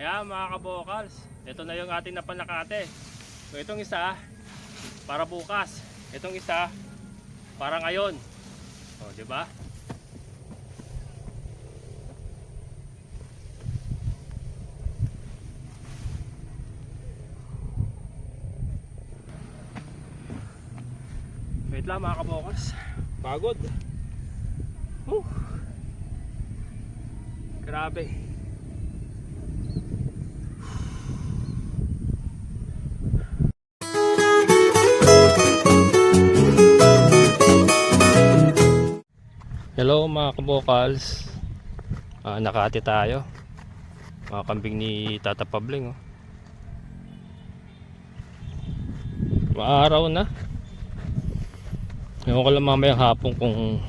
Kaya mga kabokals, ito na yung ating napanakate. So itong isa para bukas, itong isa para ngayon. O, di ba? Wait lang mga kabokals. Pagod. Grabe. Hello mga kabokals. Nakati tayo. Mga kambing ni Tata Pabling. Maaraw na. Ewan ko lang mamayang hapon kung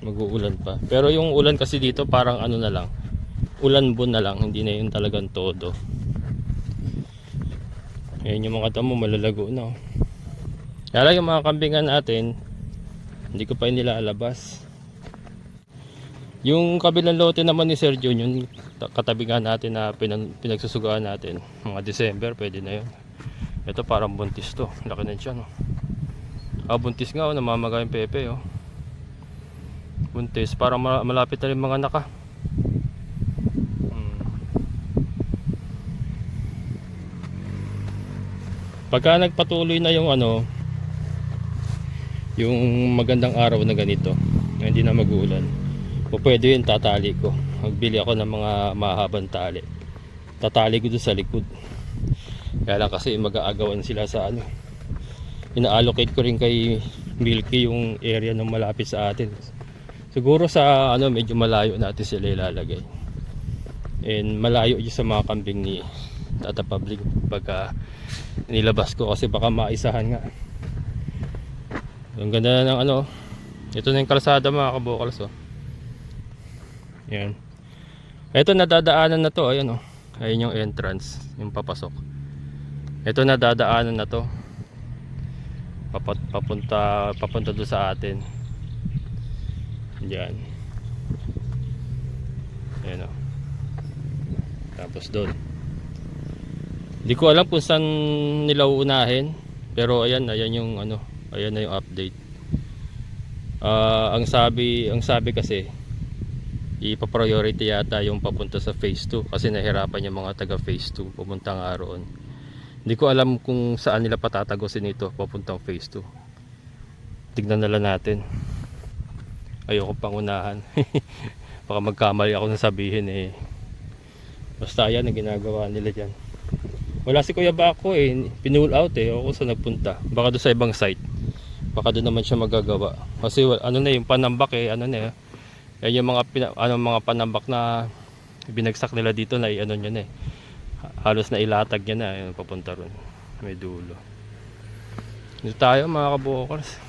mag-uulan pa. Pero yung ulan kasi dito parang ano na lang, ulan-bun na lang, hindi na yun talagang todo. Ayan yung mga damo malalago na. Kaya lang yung mga kambingan natin, hindi ko pa yun nilalabas. Yung kabilang lote naman ni Sir John, yung katabingan natin na pinagsusugaan natin, mga December, pwede na yun. Ito parang buntis to, laki na siya, no? Buntis nga, namamaga yung pepe, buntis, parang malapit na rin mga naka. Pagka nagpatuloy na yung yung magandang araw na ganito, hindi na mag-uulan, o pwede yun, tatali ko. Magbili ako ng mga mahabang tali, tatali ko doon sa likod. Kaya lang kasi mag-aagawan sila sa ina-allocate ko rin kay Milky yung area ng malapit sa atin. Siguro sa medyo malayo natin sila ilalagay. And malayo yung sa mga kambing ni Tata Pabling pagka nilabas ko, kasi baka maisahan nga. Ang ganda na ng ito na yung kalsada mga kabokals. Yan. Ito nadadaanan na to, ayun ayun yung entrance, yung papasok. Ito nadadaanan na to. Papunta doon sa atin. Diyan. Ayan Tapos doon. Hindi ko alam kung saan nila uunahin, pero ayan yung ayan na yung update. Ang sabi kasi ipa-priority yata yung papunta sa phase 2 kasi nahirapan yung mga taga phase 2 pumunta nga roon. Hindi ko alam kung saan nila patatagosin ito papuntang phase 2. Tignan na lang natin. Ayoko pang unahan. Baka magkamali ako na sabihin Basta yan ang ginagawa nila dyan. Wala si Kuya Bako pinull out ako sa nagpunta. Baka doon sa ibang site. Baka doon naman siya magagawa. Kasi yung panambak yung mga panambak na binagsak nila dito na yun halos na ilatag niya na papunta ron, may dulo. Dito tayo mga kabokers.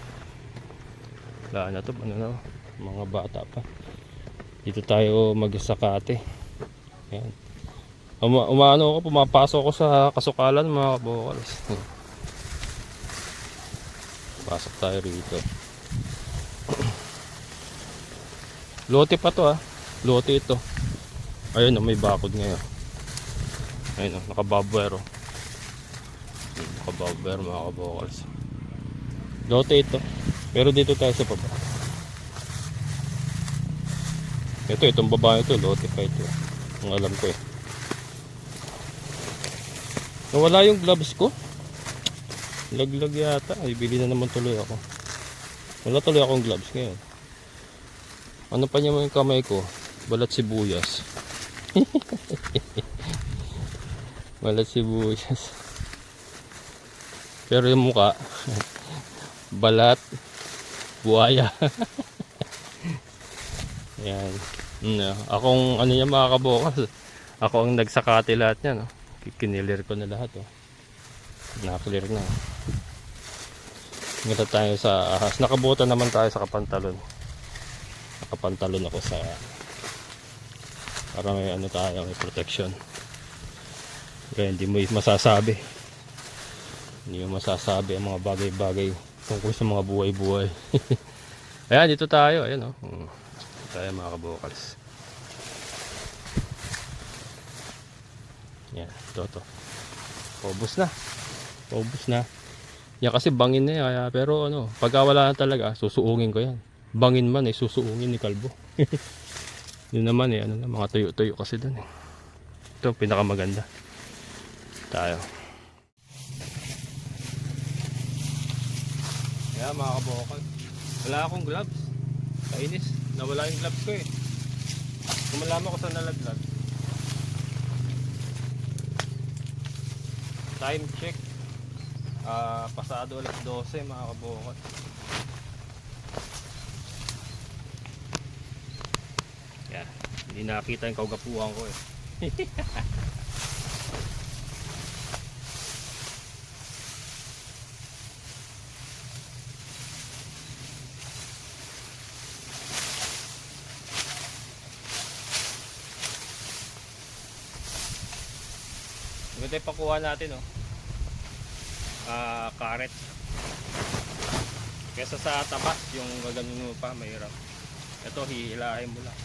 Wala na to, mga bata pa. Dito tayo magsakate. Ayan. Pumapasok ako sa kasukalan mga kabokers. Pasok tayo rito. Lote pa to lote ito. Ayun may bakod ngayon. Ayun nakababwero. Nakababwero mga kabokals. Lote ito. Pero dito tayo sa baba. Itong babae ito, lote pa ito. Ang alam ko Nawala yung gloves ko. Laglag yata. Bili na naman tuloy ako. Wala tuloy akong gloves ngayon. Ano pa niya yung kamay ko? Balat sibuyas. Balat sibuyas. Pero yung mukha balat buhaya. Yan. Akong niya mga kabokas. Ako ang nagsakati lahat niya Kinilir ko na lahat Na-clear na. Ngita tayo sa ahas. Nakabutan naman tayo sa kapantalon. Nakapantalon ako sa para may tayo, may protection. Kaya hindi mo masasabi. Hindi mo masasabi ang mga bagay-bagay tungkol sa mga buhay-buhay. Ayan, dito tayo. Ayan tayo mga kabokals. Yan, to. Paubos na. Paubos na. Yan kasi bangin na yan. Kaya, pero ano, pagka wala na talaga, susuungin ko yan. Bangin man eh, susuungin ni Kalbo. Yun naman eh, ano na, mga tuyo-tuyo kasi dun eh. Ito, pinakamaganda. Tayo. Kaya mga kabokal, wala akong gloves. Kainis, nawala yung gloves ko eh. Kung malaman ko saan nalaglag. Time check. Pasado alas 12 mga kabokal. Yan, hindi nakita yung kaugapuhan ko eh. Maganda yung pakuha natin oh. Karet. Kesa sa tabas, yung gaganon mo pa, mahirap. Ito, hihilahin mo lang.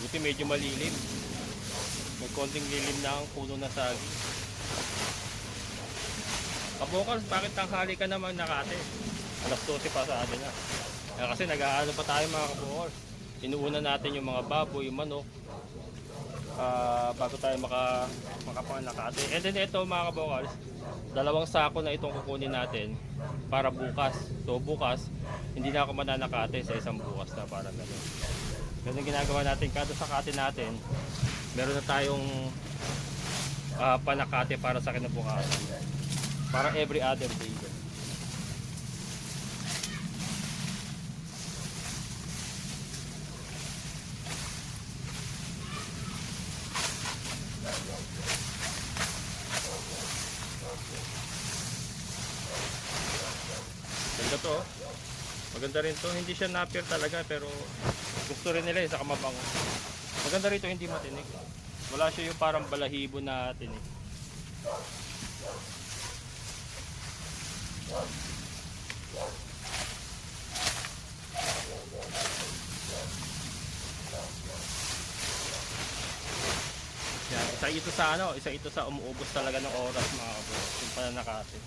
Buti medyo malilim. May konting lilim na ang puno na saging. Kabokal, bakit tanghali ka naman nakate? Alas 12 pa sa atin na. Kasi nag-aano pa tayo mga kabokal. Inuuna natin yung mga baboy, yung manok. Bago tayo makapanakate. And then ito mga kabokal, 2 sako na itong kukunin natin para bukas. So bukas, hindi na ako mananakate sa isang bukas na para gano'n. Ganun ginagawa natin, kada sakate natin, meron na tayong panakate para sa kinabukasan. Para every other day. Ganda to. Maganda rin to. Hindi siya napier talaga pero gusto rin nila sa kamabango. Maganda rito, hindi matinik. Wala siya yung parang balahibo na tinik. Yan, isa ito sa umuubos talaga ng oras mga kabos, yung pananakate.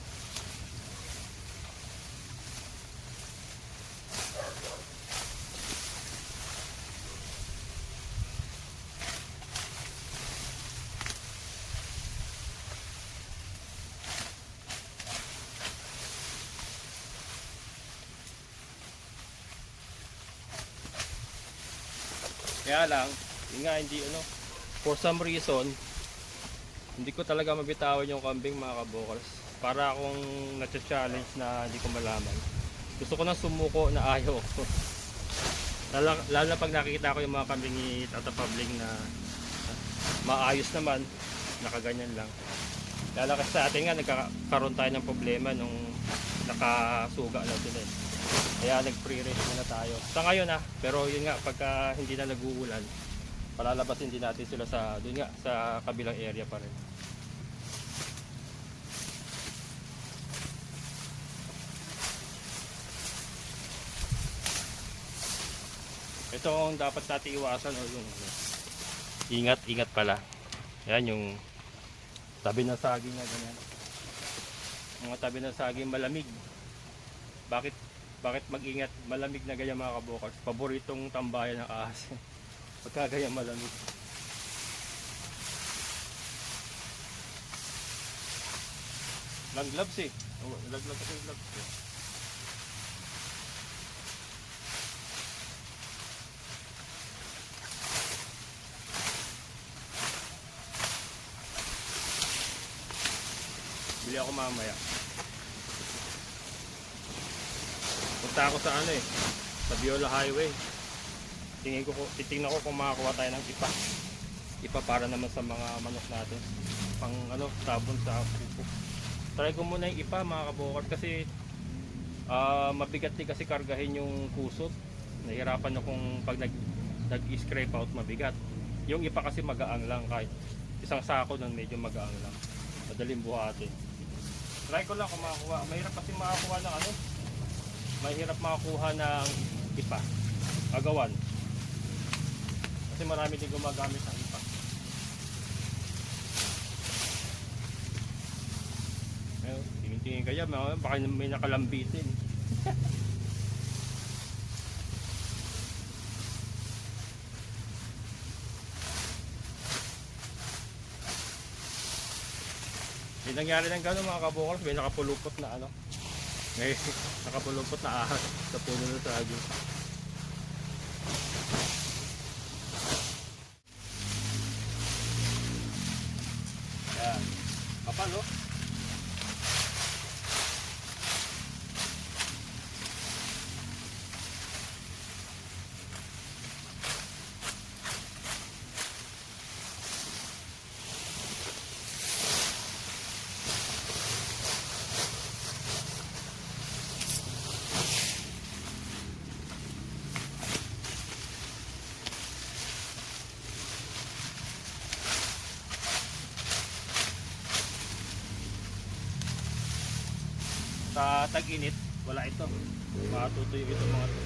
Kaya lang, yun nga hindi for some reason, hindi ko talaga mabitawan yung kambing mga kabokals. Para akong na-challenge na hindi ko malaman. Gusto ko nang sumuko na ayaw ko. Lalo na pag nakikita ko yung mga kambing itatapabling na maayos naman, nakaganyan lang. Lalo kasi sa atin nga, nagkakaroon tayo ng problema nung nakasuga lang sila. Kaya nag-pre-race muna tayo sa ngayon pero yun nga, pagka hindi na nag-uulan, palalabasin din natin sila sa doon nga, sa kabilang area pa rin. Ito ang dapat natin iwasan yung ingat pala. Yan yung tabi ng saging na ganyan. Mga tabi ng saging malamig. Bakit mag-ingat? Malamig na ganyan mga kabokals. Paboritong tambayan ng ahas. Pagka ganyan malamig. Lang gloves eh. Laglag kasi yung gloves eh. Bili ako mamaya. Punta ako sa sa Biola Highway. Titingnan ko kung makakuha tayo ng ipa para naman sa mga manok natin, pang sabon sa pupo. Try ko muna yung ipa mga kabokal kasi mabigat din kasi kargahin yung kusot. Nahirapan akong pag nag-scrape out mabigat. Yung ipa kasi magaang lang, kahit isang sako nun medyo magaang lang. Madaling buhatin. Try ko lang kung makakuha. Mahirap kasi makakuha ng ano. Mahirap makakuha ng ipa. Agawan. Kasi marami din gumagamit ng ipa. Ayun, tingin-tingin kaya baka may nakalambitin. Yung nangyari ng gano'n mga kabukals, may nakapulupot na ano. May nakapulupot na ahas sa puno ng saging. Yan. Kapal oh. Sa tag-init, wala ito. Matutuyo ito mga to.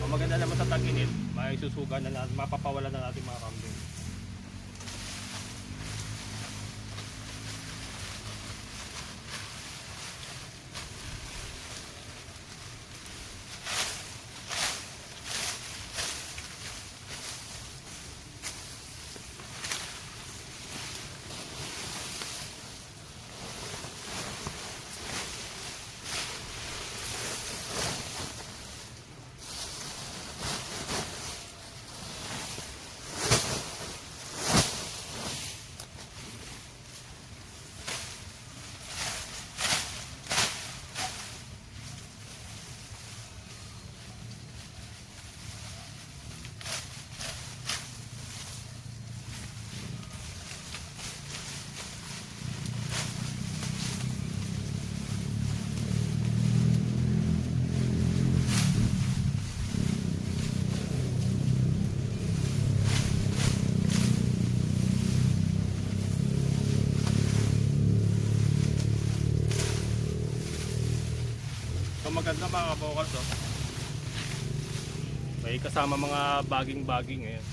Ang maganda naman sa tag-init, may susugan na natin, mapapawala na natin mga kambing. So maganda mga kabukals oh. May kasama mga baging-baging ngayon.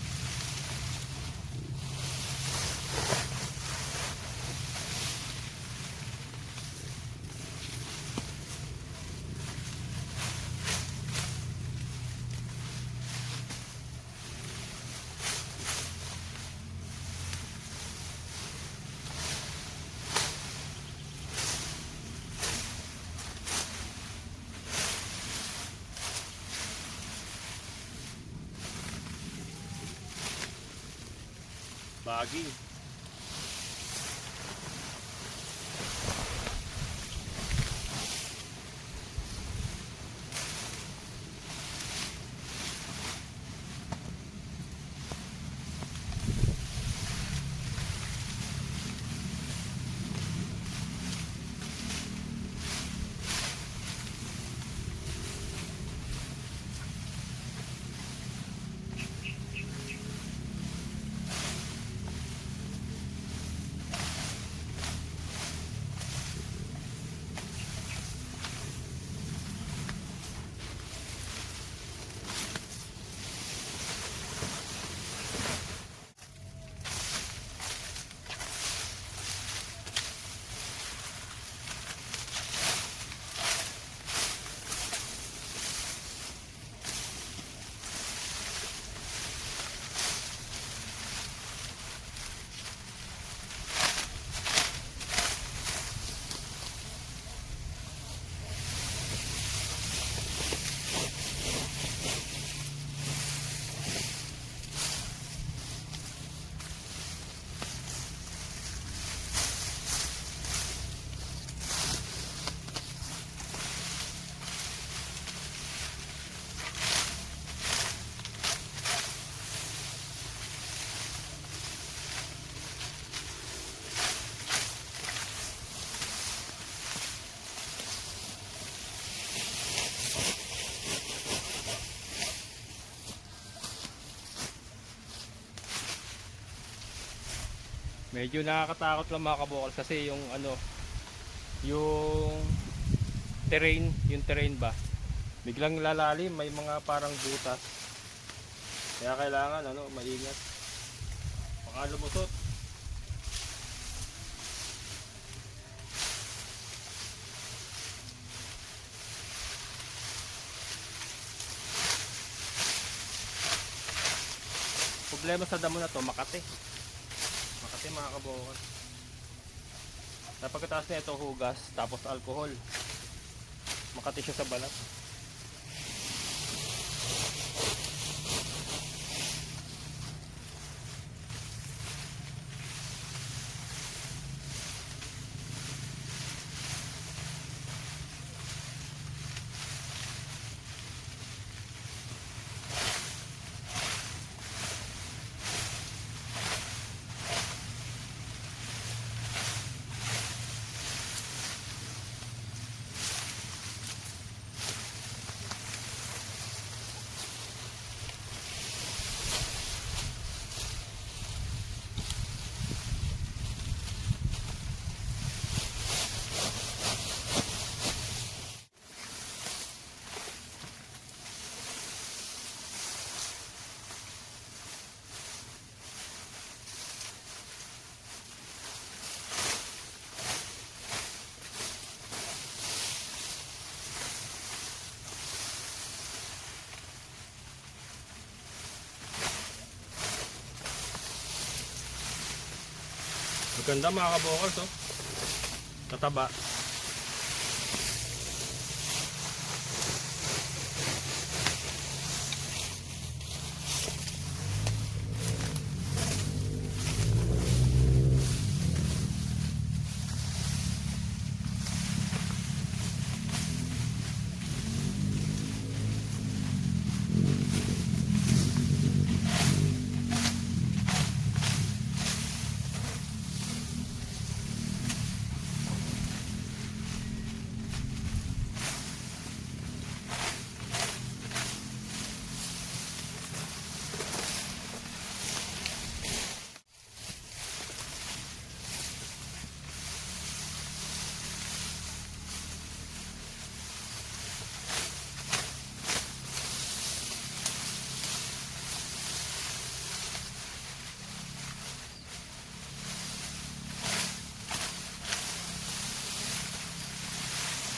Baging. Medyo nakakatakot lang mga kabokals kasi yung ano, yung terrain ba, biglang lalalim, may mga parang butas. Kaya kailangan ano, maingat. Baka lumusot. Problema sa damo na to, makate. Makate mga kabokals. Sa pagkataas na ito hugas, tapos alcohol. Makati siya sa balat. Maganda mga kabokals, oh. Tataba.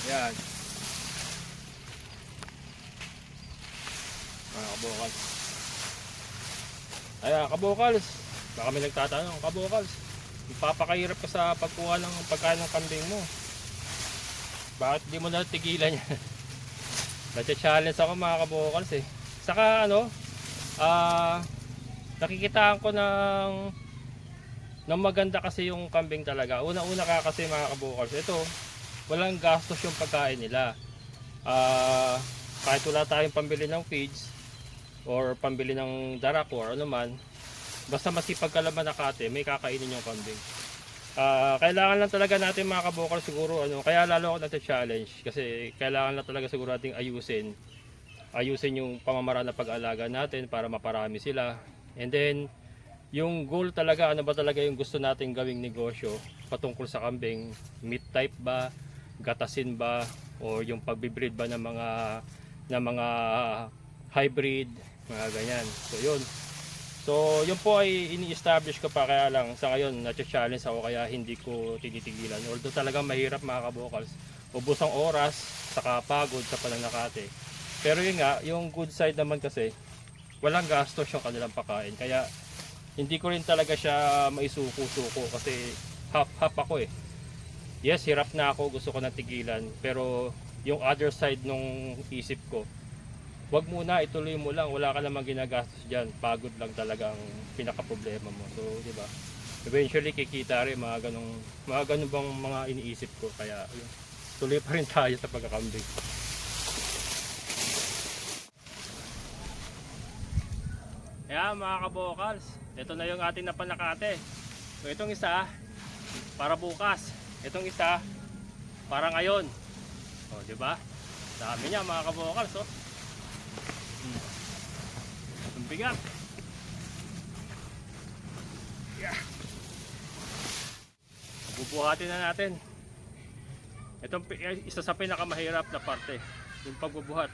Yan. Mga kabokals. Ayan, kabokals. Baka may nagtatanong, kabokals, ipapakahirap ka sa pagkuha ng pagkain ng kambing mo. Bakit di mo na tigilan yan? Nati-challenge ako mga kabokals eh. Saka ano, nakikitaan ko ng maganda kasi yung kambing talaga. Una-una ka kasi mga kabokals, ito, walang gastos yung pagkain nila. Kahit wala tayong pambili ng feeds or pambili ng darak or ano man, basta masipag ka naman nakate, may kakainin yung kambing. Kailangan lang talaga natin mga kabokal siguro ano, kaya lalo ako nati-challenge kasi kailangan lang talaga siguro nating ayusin yung pamamaraan na pag-alaga natin para maparami sila. And then yung goal talaga, ano ba talaga yung gusto nating gawing negosyo patungkol sa kambing, meat type ba, gatasin ba, o yung pagbibreed ba ng mga hybrid, mga ganyan. So yun. So yun po ay ini-establish ko pa, kaya lang sa ngayon na-challenge ako kaya hindi ko tinitigilan. Although talagang mahirap mga kabokals, ubos ang oras, saka pagod sa pananakate. Pero yun nga, yung good side naman kasi walang gastos yung kanilang pakain, kaya hindi ko rin talaga siya maisuko-suko kasi half ako eh. Yes, hirap na ako, gusto ko na tigilan, pero yung other side nung isip ko, wag muna, ituloy mo lang, wala ka namang ginagastos dyan, pagod lang talaga ang pinaka problema mo. So di ba, eventually kikita rin mga ganung bang mga iniisip ko, kaya yun, tuloy pa rin tayo sa pagkakambing. Kaya mga kabokals, ito na yung ating napanakate. So itong isa para bukas, itong isa para ngayon. O di ba? Dami niya mga kabokals, oh. Ang bigat. Yeah. Bubuhatin na natin. Itong isa sa pinakamahirap na parte, yung pagbubuhat.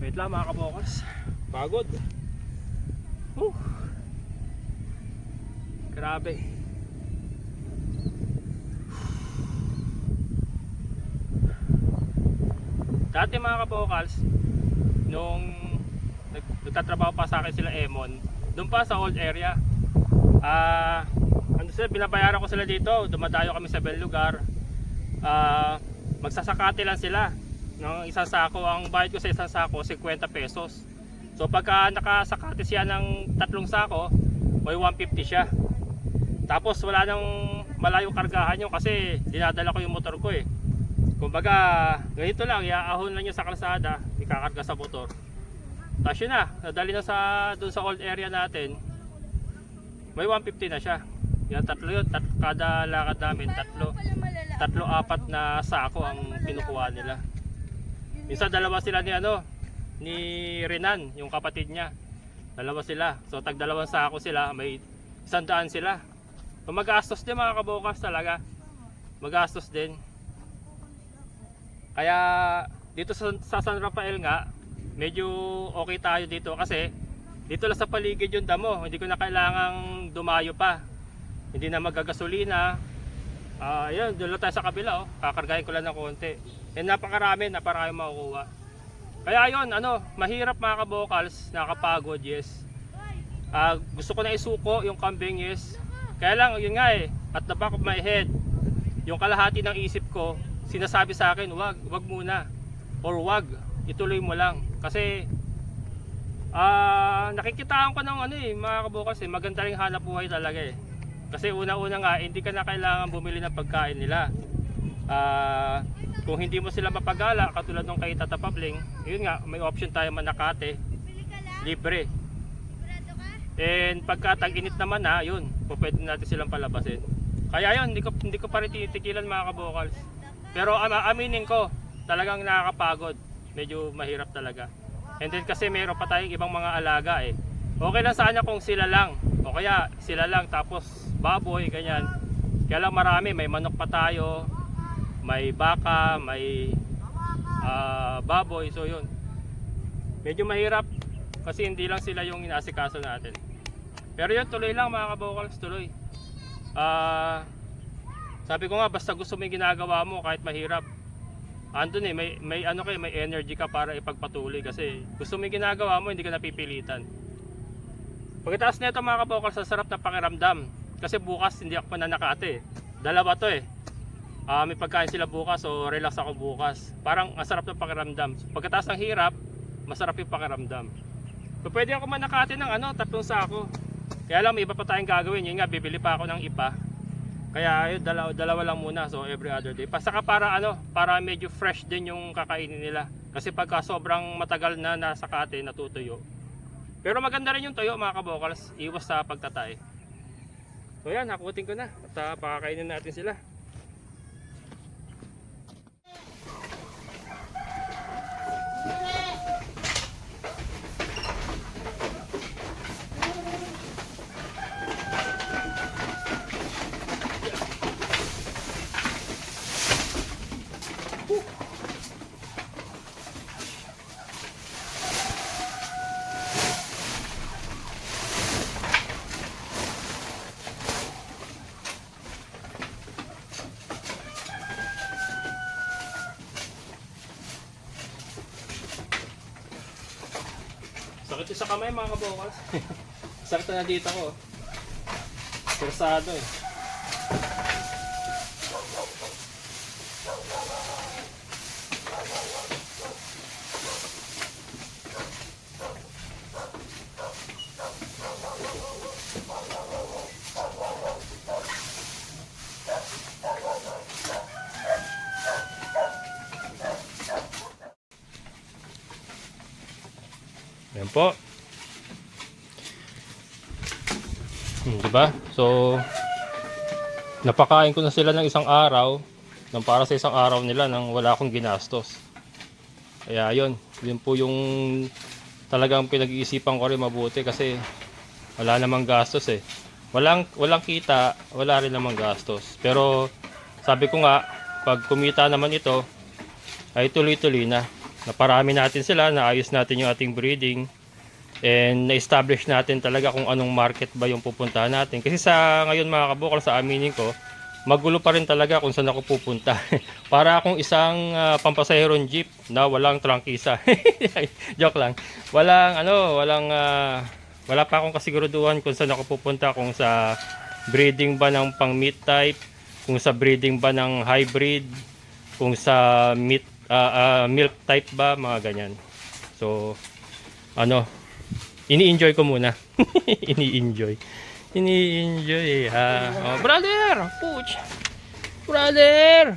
Wait lang mga kabokas, pagod. Grabe. Dati mga kabokals, nung nagtatrabaho pa sa akin sila Emon, doon pa sa old area, ano sila, binabayaran ko sila dito, dumadayo kami sa ibang lugar. Magsasakate lang sila ng isang sako. Ang bayad ko sa isang sako 50 pesos. So pagka nakasakate siya ng 3 sako, may 150 siya. Tapos wala nang malayong kargahan yun kasi dinadala ko yung motor ko eh. Kumbaga ganito lang, iaahon lang niya sa kalsada, ikakarga sa motor. Tapos yun na, nadali na doon sa old area natin, may 150 na siya. Yan, tatlo yun, kada lakad namin, tatlo apat na sako ang kinukuha nila. Minsan dalawa sila ni Renan, yung kapatid niya. Dalawa sila. So tag 2 sako sila, may 100 sila. So magastos din mga kabokas talaga. Magastos din. Kaya dito sa San Rafael nga, medyo okay tayo dito kasi dito lang sa paligid yung damo. Hindi ko na kailangang dumayo pa. Hindi na magagasolina. Ayun, doon lang tayo sa kabila, kakargahin ko lang ng konti. Napakarami makukuha. Kaya yun, mahirap mga kabokals, nakakapagod, yes. Gusto ko na isuko yung kambing, yes. Kaya lang, yun nga at the back of my head, yung kalahati ng isip ko, sinasabi sa akin, wag muna. Or wag, ituloy mo lang. Kasi, nakikitaan ko ng mga kabokals, maganda ring hanap buhay talaga eh. Kasi una-una nga, hindi ka na kailangan bumili ng pagkain nila. Kung hindi mo sila mapagala, katulad ng kay Tata Pabling, yun nga, may option tayo Manakate, libre. And pagka tag-init naman yun, pwede natin silang palabasin. Kaya yun, hindi ko pa rin titikilan mga kabokals. Pero aminin ko, talagang nakakapagod. Medyo mahirap talaga. And then kasi meron pa tayong ibang mga alaga eh. Okay lang sana kung sila lang, o kaya sila lang tapos baboy, ganyan. Kaya lang marami, may manok pa tayo, may baka, may baboy, so yun. Medyo mahirap kasi hindi lang sila yung inaasikaso natin. Pero yun, tuloy lang mga kabokals, tuloy. Sabi ko nga, basta gusto mo yung ginagawa mo kahit mahirap, andun may energy ka para ipagpatuloy kasi gusto mo yung ginagawa mo, hindi ka napipilitan. Pagkatapos nito mga kabokals, sa sarap na pakiramdam kasi bukas hindi ako mananakate. Dalawa to eh. May pagkain sila bukas, so relax ako bukas. Parang ang sarap ng pakiramdam. Pagkatapos ng hirap, masarap yung pakiramdam. So pwede ako manakate ng 3 sako. Kaya lang may iba pa tayong gagawin. Yun nga, bibili pa ako ng ipa. Kaya yun, dalawa lang muna. So every other day. Saka para para medyo fresh din yung kakainin nila. Kasi pagka sobrang matagal na nasa kate, natutuyo. Pero maganda rin yung tuyo mga kabokals. Iwas sa pagtatay. So yan, nakutin ko na. At pakakainin natin sila. Sakit sa kamay mga kabokals. Sakit na dito ko. Persado eh. Ayan po. Diba? So, napakain ko na sila ng isang araw, ng para sa isang araw nila nang wala akong ginastos. Kaya yun po yung talagang pinag-iisipan ko rin mabuti kasi wala namang gastos eh. Walang kita, wala rin namang gastos. Pero sabi ko nga, pag kumita naman ito, ay tuloy-tuloy na. Naparami natin sila, naayos natin yung ating breeding, and na-establish natin talaga kung anong market ba yung pupuntahan natin. Kasi sa ngayon mga kabokal, sa aminin ko, magulo pa rin talaga kung saan ako pupunta. Para akong isang pampasaherong jeep na walang trangkisa. Joke lang. Wala pa akong kasiguraduhan kung saan ako pupunta, kung sa breeding ba ng pang meat type, kung sa breeding ba ng hybrid, kung sa meat milk type ba, mga ganyan. So, ini-enjoy ko muna. Ini-enjoy. Oh, brother! Pooch! Brother!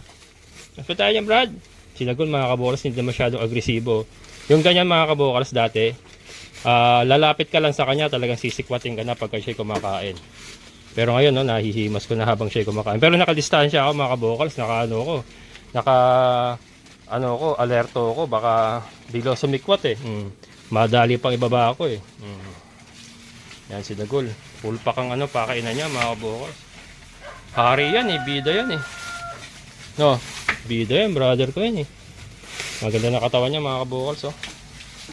Nasa tayo niya, Brad? Sinagol mga kabokals, hindi masyadong agresibo. Yung ganyan mga kabokals dati, lalapit ka lang sa kanya, talagang sisikwatin ka na pagka siya'y kumakain. Pero ngayon, nahihimas ko na habang siya'y kumakain. Pero nakadistansya ako mga kabokals, alerto ako, baka biglang sumikwat eh. Madali pang ibaba ako eh. Yan si Dagol. Full pack ang pakainan niya mga kabokals. Hari yan eh, bida yan eh. No, bida yan, brother ko yan eh. Maganda na katawan niya mga kabokals oh.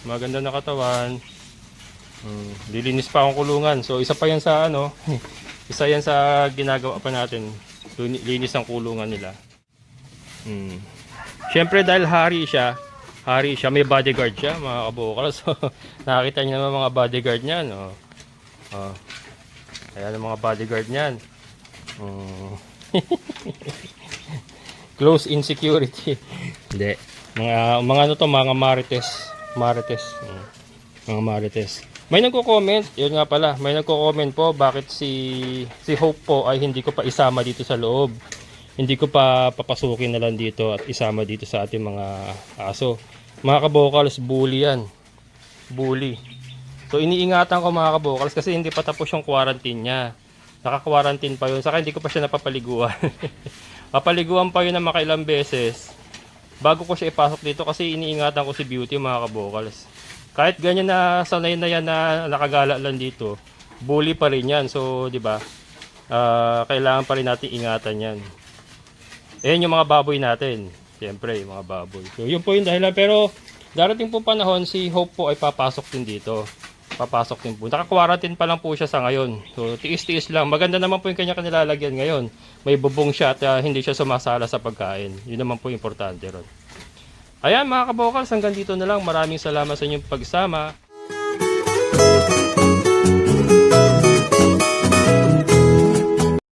Maganda na katawan. Lilinis pa akong kulungan. So isa pa yan sa isa yan sa ginagawa pa natin. Linis ang kulungan nila. Siyempre dahil hari siya, may bodyguard siya mga kabokals. So, nakakita niyo naman mga bodyguard niyan. Ayan ang mga bodyguard niyan. Close in security. Hindi. Mga marites. Mga marites. May nagko-comment, yun nga pala, may nagko-comment po bakit si Hope po ay hindi ko pa isama dito sa loob. Hindi ko pa papasukin na lang dito at isama dito sa ating mga aso. Mga kabokals, bully yan. Bully. So iniingatan ko mga kabokals kasi hindi pa tapos yung quarantine niya. Naka-quarantine pa yun. Saka hindi ko pa siya napapaliguan. Papaliguan pa yun ng makailang beses bago ko siya ipasok dito kasi iniingatan ko si Beauty mga kabokals. Kahit ganyan na sanay na yan na nakagala lang dito, bully pa rin yan. So, di ba? Kailangan pa rin natin ingatan yan. Ayan yung mga baboy natin. Siyempre, yung mga baboy. So, yun po yung dahilan. Pero, darating po panahon, si Hope po ay papasok din dito. Papasok din po. Naka-quarantine pa lang po siya sa ngayon. So, tiis-tiis lang. Maganda naman po yung kanya kanilalagyan ngayon. May bubong siya at hindi siya sumasala sa pagkain. Yun naman po importante ron. Ayan mga kabokals, hanggang dito na lang. Maraming salamat sa inyong pagsama.